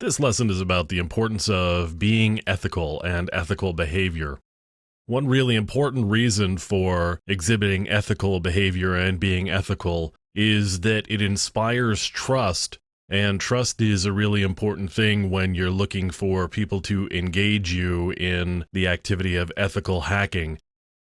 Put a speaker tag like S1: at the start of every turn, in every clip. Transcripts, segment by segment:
S1: This lesson is about the importance of being ethical and ethical behavior. One really important reason for exhibiting ethical behavior and being ethical is that it inspires trust, and trust is a really important thing when you're looking for people to engage you in the activity of ethical hacking.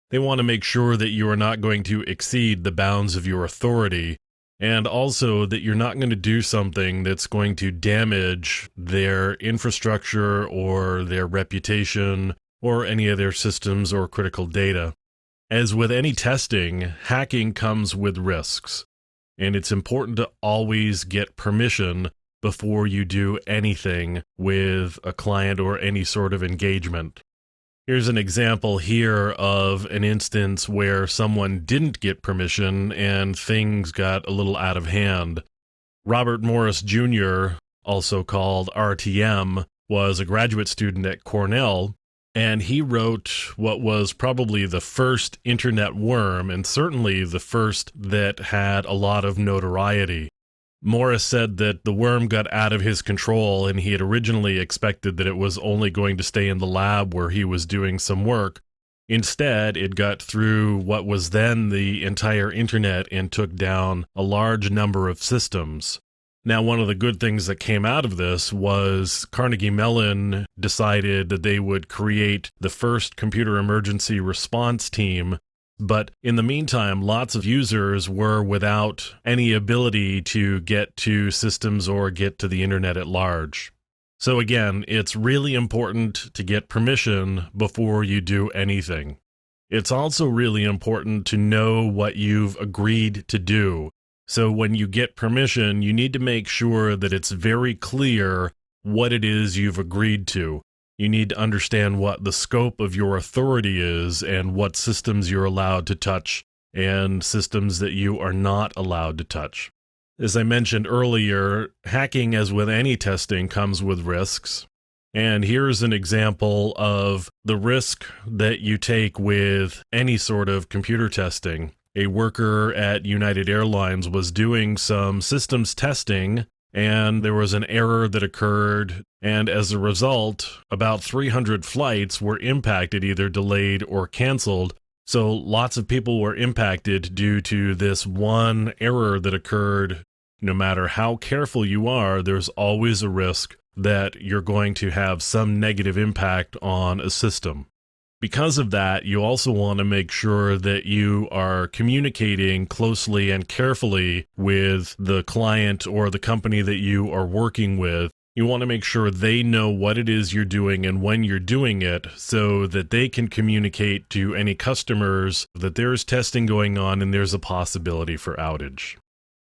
S1: They want to make sure that you are not going to exceed the bounds of your authority, and also that you're not going to do something that's going to damage their infrastructure or their reputation or any of their systems or critical data. As with any testing, hacking comes with risks, and it's important to always get permission before you do anything with a client or any sort of engagement. Here's an example here of an instance where someone didn't get permission and things got a little out of hand. Robert Morris Jr., also called RTM, was a graduate student at Cornell, and he wrote what was probably the first internet worm, and certainly the first that had a lot of notoriety. Morris said that the worm got out of his control, and he had originally expected that it was only going to stay in the lab where he was doing some work. Instead, it got through what was then the entire internet and took down a large number of systems. Now, one of the good things that came out of this was Carnegie Mellon decided that they would create the first computer emergency response team. But in the meantime, lots of users were without any ability to get to systems or get to the internet at large. So again, it's really important to get permission before you do anything. It's also really important to know what you've agreed to do. So when you get permission, you need to make sure that it's very clear what it is you've agreed to. You need to understand what the scope of your authority is and what systems you're allowed to touch and systems that you are not allowed to touch. As I mentioned earlier, hacking, as with any testing, comes with risks. And here's an example of the risk that you take with any sort of computer testing. A worker at United Airlines was doing some systems testing, and there was an error that occurred, and as a result, about 300 flights were impacted, either delayed or canceled. So lots of people were impacted due to this one error that occurred. No matter how careful you are, there's always a risk that you're going to have some negative impact on a system. Because of that, you also want to make sure that you are communicating closely and carefully with the client or the company that you are working with. You want to make sure they know what it is you're doing and when you're doing it so that they can communicate to any customers that there's testing going on and there's a possibility for outage.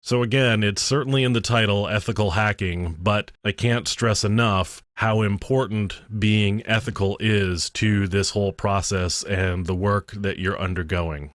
S1: So again, it's certainly in the title, ethical hacking, but I can't stress enough how important being ethical is to this whole process and the work that you're undergoing.